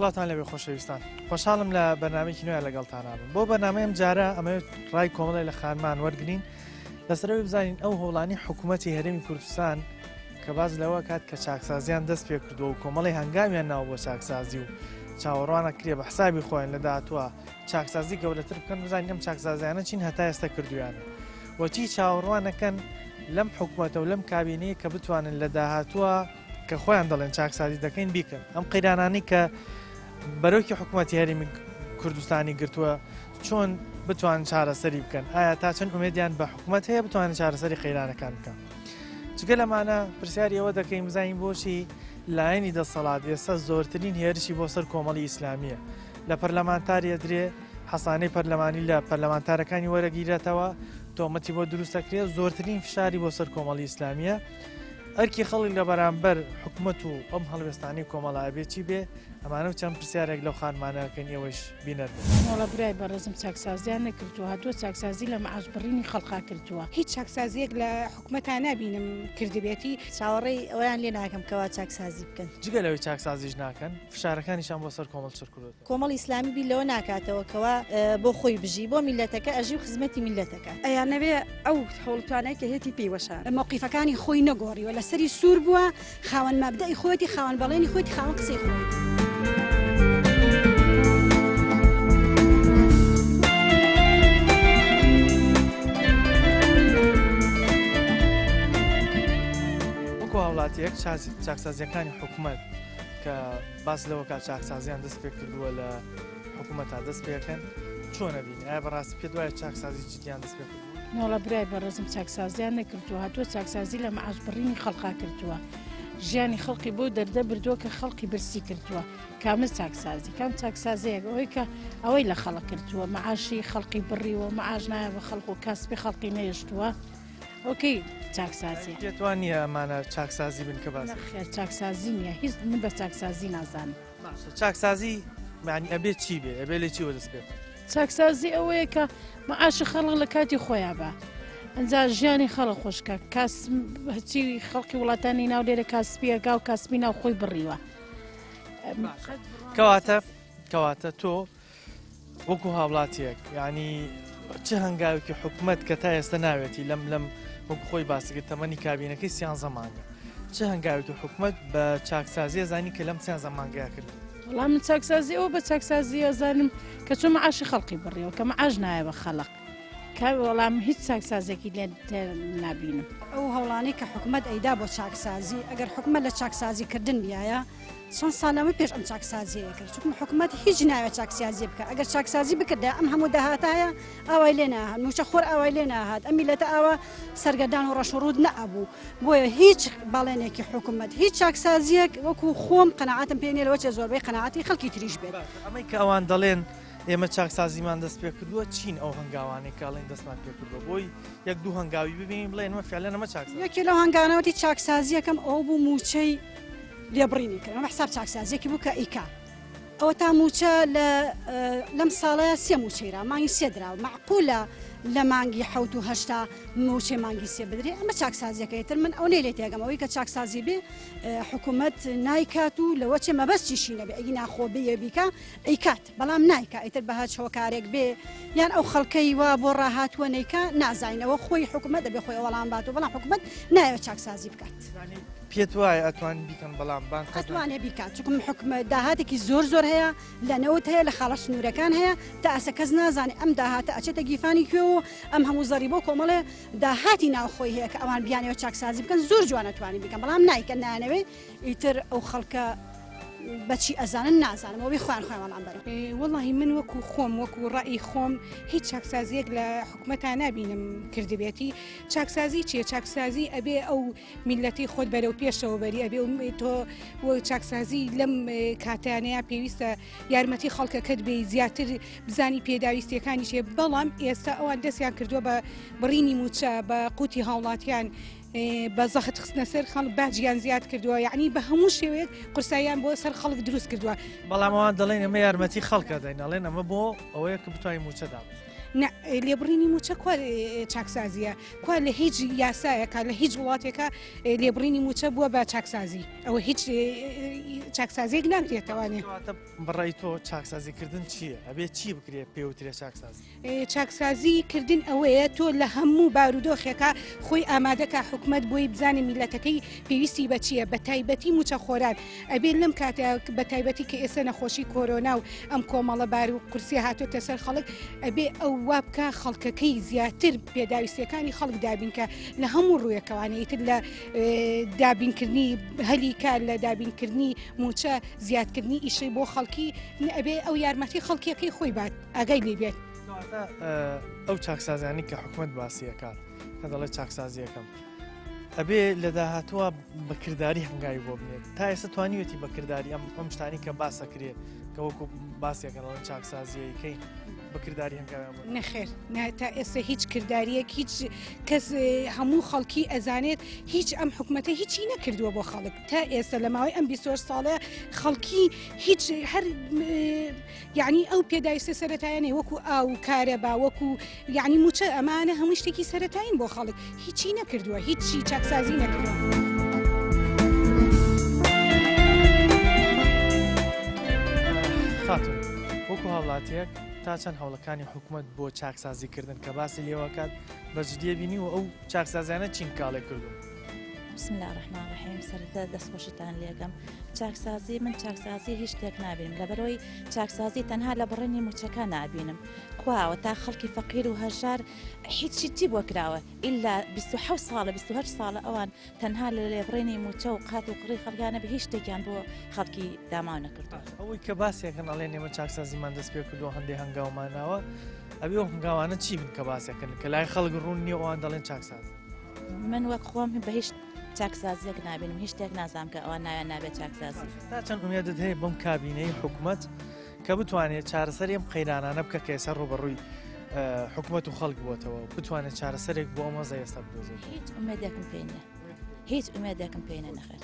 سڵاتان لەبێ خۆشەویستان، خۆشحاڵم لە بەرنامەیەکی نوێ لەگەڵتان هاتم. بۆ بەرنامەیەم جارە ئەمەوێت ڕای کۆمەڵی لە خانمان وەرگرین لەسەرەوەی بزانین ئەو هەوڵانی حکوومەتی هەرێمی کوردستان کە باز لەوە کات کە چاکسازیان دەست پێ کردووە و کۆمەڵی هەنگامیان ناو بۆ چاکسازی و چاوەڕوانە کرێ بە حسابی خۆیان لە داهاتووە چاکسازی گەورەتر بکەن بزانین ئەم چاکسازیانە چین هەتا ئێستا کردویانە وەچی چاوەڕوانەکەن لەم حکوومەتە و لەم کابینەیە کە بتوانن لە داهاتووە کە خۆیان دەڵێن چاکسازی دەکەین بیکەن ئەم قەیرانانی کە بەرەوکی حکوومەتی هەرێمی کوردستانی گرتووە چۆن بتوانن چارەسەری بکەن ئایا تا چەند ئومێدیان بە حکوومەت هەیە بتوانن چارەسەری قەیرانەکان بکەن جگە لەمانە پرسیاری ئەوە دەکەین بزانین بۆچی لایەنی دەسەڵات ئێستا زۆرترین هێرشی بۆ سەر کۆمەڵی ئیسلامیە لە پەرلەمانتاریە درێ حەسانەی پەرلەمانی لە پەرلەمانتارەکانی وەرەگیرێتەوە تۆمەتی بۆ دروستەکرێت زۆرترین فشاری بۆ سەر کۆمەڵی ئیسلامیە ئەرکی خەڵک لە بەرامبەر حکوومەت و ئەم هەڵوێستانی کۆمەڵایە بێچی بێ ئەمانە چەند پرسیارێک لەو خانمانەکەن ئەوەش بینەردن وڵا برای بەڕێزم چاکسازیان نەکردووە هاتووە چاکسازی لە مەعاشبڕینی خەڵقا کردووە هیچ چاکسازیەک لە حکوومەتان نبینم کردبێتی چاوەڕێی ئەویان لێ ناکەم کەوا چاکسازی بکەن جگە لەوەی چاکسازیش ناکەن فشارەکانیشان بۆ سەر کۆمەڵ چڕ کردوێت کۆمەڵ ئیسلامی بی لەوە ناکاتەوە کەوا بۆ خۆی بژی بۆ میلەتەکە ئەژی و خزمەتی میلەتەکە ئەیان نەوێ ئەو هەوڵتوانەی کە هێتی پێیوەشان موقیفەکانی خۆی نەگۆڕیوە لەسەری سوور بووە خاوەن مەبدەی خۆیەتی خاوەن بەڵێنی خۆیتی خاوەن قسەی خۆی وڵاتیەک چاکسازیەکانی حکوومەت کە باس لەوە کات چاکسازیان دەست پێ کردووە لە حکوومەتە دەست پێکەن چۆنە بینی ئایا بەڕاستی پێ دوایە چاکسازی جدیان دەست پێ کردووە؟ نۆڵە برای بەڕێزم چاکسازیان نەکردووە هاتووە چاکسازی لە مەعاشبڕینی خەڵقا کردووە ژیانی خەڵقی بۆ دەردە بردووە کە خەڵقی برسی کردووە کامل چاکسازی کام چاکسازەیەک ئەوەی کە ئەوەی لە خەڵق کردووە مەعاشی خەڵقی بڕیوە مەعاش نایە بە خەڵق و کاسبی خەڵقی نەهێشتووە ئۆکەی چاکسازی پێتوان نییە ئەمانە چاکسازی بن کە باس خێر چاکسازی نییە هیچ من بە چاکسازی نازانم چاکسازی معنی ئەبێت چی بێ ئەبێ لێ چیوە دەست پێ چاکسازی ئەوەیە کە مەعاشی خەڵق لە کاتی خۆیان بە ئەنجا ژیانی خەڵق خۆشکە هەچی خەڵکی وڵاتانی ناو لێرە کاسپیەکە و کاسبی ناو خۆی بڕیوە کەواتە تۆ وەکو هاوڵاتیەک ینی چه هەنگاوێکی حکوومەت کە تا ئێستا ناوێتی لەم وەکو خۆی باسیکرد تەمەنی کابینەکەی سیانزە مانگە چه هەنگاوێکی حکوومەت بە چاکسازیە زانی کە لەم سیانزە مانگەیە کرد وەڵام من چاکسازی ئەوە بە چاکسازیە زانم کە چۆن مەعاشی خەڵقی بڕیەوە کە مەعاش نایە بە خەڵق وەڵام هیچ چاکسازێکی لێ نبینم ئەو هەوڵانەی کە حکوومەت ئەیدا بۆ چاکسازی ئەگەر حکوومەت لە چاکسازیکردن بیایە چەند ساڵەوەی پێش ئەم چاکسازیەیە کرد چونکە حکوومەت هیچ ناوێت چاکسازی بکە ئەگەر چاکسازی بکردا ئەم هەموو داهاتایە ئەوای لێ ناهات موچە خۆر ئەوای لێ ناهات ئەم میلەتە ئەوە سەرگەردان و ڕەشوڕود نەبوو بۆیە هیچ باڵێنێکی حکوومەت هیچ چاکسازیەک وەکو خۆم قەنەعاتم پێ نییە لەوە چێ زۆربەی قەنەعاتی خەڵکی تریش بێت ئەمەی کە ئەوان دەڵێن ئێمە چاکسازیمان دەست پێ کردووە چین ئەو هەنگاوانەی کاڵین دەستمان پێ کردووە بۆی یەک دوو هەنگاوی ببینیم بڵێن ئەمە فعلا ئەمە چاکسازی یەکی لەو هەنگاوانەوەتی چاکسازیەکەم ئەو بوو موچەی لێبڕینی کرد ئەمە حساب چاکسازیەکی بوو کە ئیکا ئەوە تا موچە لەم ساڵەیە سێ موچەیرا مانگی سێ دراوە معقولە لە مانگی حوت و هەشتا موچێ مانگی سێ بدرێ ئەمە چاکسازیەکەیتر من ئەو لێ تێگەم ئەوەی کە چاکسازی بێ حکوومەت نایکات و لەوە چێ مەبەستیشی نەبێ ئەگی ناخۆ بێ بیکە ئەیکات بەڵام نایکە ئیتر بەهات هۆکارێک بێ یان ئەو خەڵکەی وا بۆ ڕاهاتوە نەیکە نازانینەوە خۆی حکوومەت دەبێ خۆی وەڵام بات و بەڵام حکوومەت نایەوە چاکسازی بکات پێت وایە ئەتوان بیکەن بەڵام بان ئەتوانێ بیکات چونکە حکوومەت داهاتێکی زۆر هەیە لە نەوت هەیە لە خاڵە سنوورەکان هەیە تا ئەسە کەس نازانێت ئەم داهاتە ئەچێتە گیفانی کوێ و ئەم هەموو زەری بۆ کۆمەڵێ داهاتی ناوخۆی هەیە کە ئەوان بیانەوە چاکسازی بکەن زۆر جوانەتوانی بیکەن بەڵام نایکە نانەوێ ئیتر ئەو خەڵکە بەچی ئەزانن نازانم ئەوەی خوان خۆیان بەرە وەڵی من وەکو خۆم وەکو ڕای خۆم هیچ چاکسازیەک لە حکوومەتان نبینم کردبێتی چاکسازی چیە چاکسازی ئەبێ ئەو میلەتی خۆت بەرەو پێشەوە بەری ئەبێ تۆ چاکسازی لەم کاتانەیە پێویستە یارمەتی خەڵکەکەت بێ زیاتر بزانی پێداویستیەکانی چێ بەڵام ئێستا ئەوان دەستیان کردووە بە بڕینی موچە بە قوتی هاوڵاتیان بە زەخت خستنە سەر خەڵک باجیان زیاد کردووە یعنی بە هەموو شێوەیەک قورساییان بۆ سەر خەڵک دروست کردووە بەڵام ئەوان دەڵێن ئەمە یارمەتی خەڵکە دەین ئەڵێن ئەمە بۆ ئەوەیە کە بتوانین موچە دابێت. لێبڕینی موچە کوا چاکسازیە کوا لە هیچ یاسایەکە لە هیچ وڵاتێکە لێبڕینی موچە بووە بە چاکسازی ئەوە هیچ چاکسازیەک ناکرێتەوانێ. بڕای تۆ چاکسازیکردن چییە؟ ئەبێ چی بکرێت پێوترێ چاکسازی؟ چاکسازیکردن ئەوەیە تۆ لە هەموو بارودۆخێکە خۆی ئامادەکە حکومت بۆی بزانێ میلەتەکەی پێویستی بە چییە بە تایبەتی موچە خۆران ئەبێ لەم کاتە بە تایبەتی کە ئێستا نەخۆشی کۆرۆنا و ئەم کۆمەڵە بار و قورسی هاتوۆتە سەر خەڵک ئەبێ ئەو وا بکە خەڵکەکەی زیاتر پێداویستەکانی خەڵک دابینکە لە هەموو ڕوویەکەوانەیەتر لە دابینکردنی هەلی کار لە دابینکردنی موچە زیادکردنی ئیشەی بۆ خەڵکی ئەبێ ئەو یارمەتی خەڵکیەکەی خۆی بات ئاگای لێ بێت. ئەو چاکسازیانی کە حکومت باسیەکان کە دەڵێت چاکسازیەکەم ئەبێ لە داهاتووە بەکردداری هەنگاوی بۆ بنێت تا ئێستا توانیوێتی بەکردداری ئەم شتانی کە باسەکرێت کە وەکو باسیەکەنەوە چاکسازیەکەین بەکردداری هەنگاویان نەخێر تا ئێستا هیچ کردداریەک هیچ کەس هەموو خەڵکی ئەزانێت هیچ ئەم حکوومەتە هیچی نەکردووە بۆ خەڵک تا ئێستا لە ماوەی ئەم 28 ساڵە خەڵکی هیچ هەر یعنی ئەو پێداویستە سەرەتایانێ وەکو ئاو کارەبا وەکو یعنی موچە ئەمانە هەموو شتێکی سەرەتاین بۆ خەڵک هیچی نەکردووە هیچی چاکسازی نەکردووە. خاتون وەکو هاوڵاتیەک تا چەند هەوڵەکانی حکوومەت بۆ چاکسازیکردن کە باسی لێوەکات بەجددیە بینی و ئەو چاکسازیانە چین کاڵێ کردو. بسم الله الرحمن الرحیم سەرەتا دەستخۆشتان لێگەم چاکسازی من چاکسازی هیچ شتێک نابینم لەبەرەوەی چاکسازی تەنها لە بڕێنی موچەکە نابینم کواوە تا خەڵکی فەقیر و هەژار هیچی چی بۆ کراوە ئیلا 27 ساڵە 28 ساڵە ئەوان تەنها لە لێبڕێنی موچە و قات و قڕی خەڵکانە بە هیچ شتێکیان بۆ خەڵکی داماو نەکردووە. ئەوەی کە باسیەکەن ئەڵێن ئێمە چاکسازیمان دەست پێ کردووە هەندێک هەنگاوماناوە ئەبێ ئەو هەنگاوانە چی بن کە باسیەکەن کە لای خەڵک ڕوون نییە ئەوان دەڵێن چاکساز. من وەک خۆم بە هیچ چاکسازیەک نابینم هیچ شتێک نازام کە ئەوان ناویان نابێت چاکسازی. تا چەند ئومێدت هەیە بەم کابینەی حکوومەت کە بتوانێت چارەسەری ئەم قەیرانانە بکە کە ئێستا ڕوبەڕووی حکوومەت و خەڵک بووەتەوە بتوانێت چارەسەرێک بۆ ئەمە ئێستا بدۆزێت. هیچ ئومێدێکم پێ نییە هیچ ئومێدێکم پێ نەخێت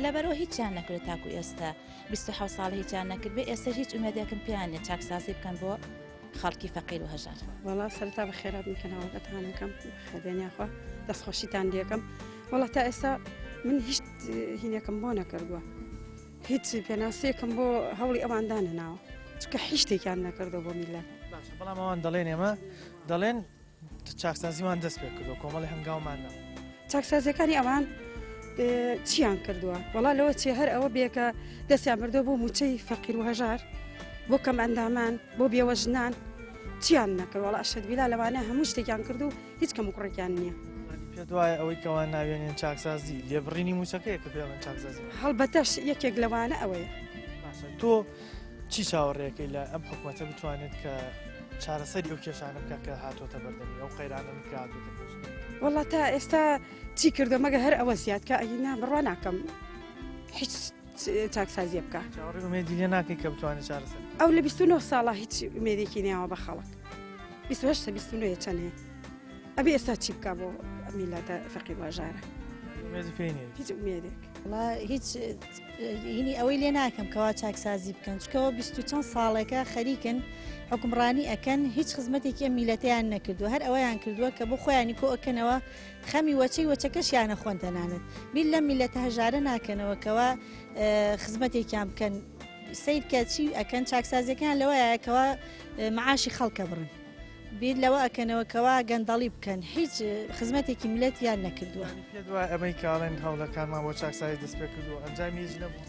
لەبەرەوە هیچیان نەکرێت تاکو ئێستا 27 ساڵ هیچیان نەکرد بێ ئێستا هیچ ئومێدێکم پێیان نیە چاکسازی بکەن بۆ خەڵکی فەقیر و هەژار. وڵا سەرتا بە خێرات میکەنەوەگەتانەکەم خەبێنیاخوا دەستخۆشیتان لێکم وڵا تا ئێستا من هیچ هینەکەم بۆ نەکردووە هیچ پێناسەیەکم بۆ هەوڵی ئەواندا نەناوە چکە هیچ شتێکیان نەکردو بۆ میلەت. بەڵام ئەوان دەڵێن ئێمە دەڵێن چاکسازیمان دەست پێ کردو کۆمەڵی هەنگاومانەوە چاکسازیەکانی ئەوان چیان کردووە وڵا لەوە چێ هەر ئەوە بێکە دەستیان بردو بۆ موچەی فەقیر و هەژار بۆ کەم ئەندامان بۆ بێوە ژنان چیان نەکرد وڵا ئەشەدبیلا لەوانە هەموو شتێکیان کرد و هیچ کەم کوڕێکیان نییە. پێ دوایە ئەوەی کەوان ناوێنێن چاکسازی لێبڕینی موچەکەیە کە پێڵێن چاکسازی هەڵبەتەش یەکێک لەوانە ئەوەیە. تۆ چی چاوەڕێەکەی لە ئەم حکوومەتە بتوانێت کە چارەسەری ئەو کێشانە بکە کە هاتوۆتە بەردەمی ئەو قەیرانن کە هاتوۆتە پێش. وڵا تا ئێستا چی کردو مەگە هەر ئەوە زیاد کە ئەینا بڕوا ناکەم هیچ چاکسازیە بکە چاوەڕێ ئومێدی لێ ناکەی کە بتوانێت چارەسەر ئەو لە 29 ساڵە هیچ ئومێدێکی نیاوە بە خەڵک 28 29 چەند هەیە ئەبێ ئێستا چی بکە بۆ میلەتە فەقیر و هەژارە ئومێدی پێی نییە هیچ ئومێدێک. وڵا هیچ هینی ئەوەی لێ ناکەم کەوا چاکسازی بکەن چکەوە 20 چەند ساڵێکە خەریکن حکومڕانی ئەکەن هیچ خزمەتێکی ئەم میلەتەیان نەکردووە هەر ئەوەیان کردووە کە بۆ خۆیانی کۆ ئەکەنەوە خەمی وەچەی وەچەکەشیانە خۆنتەنانێت بیل لەم میلەتە هەژارە ناکەنەوە کەوا خزمەتێکیان بکەن سیر کەچی ئەکەن چاکسازیەکان لەوەیەکەوە معاشی خەڵکە بڕن بیر لەوە ئەکەنەوە کەوا گەندەڵی بکەن هیچ خزمەتێکی میلەتیان نەکردووە. پێ دوای ئەمەی کاڵێن هەوڵەکانمان بۆ چاکسازی دەست پێ کردووە ئەنجامی هیچ نەبوو.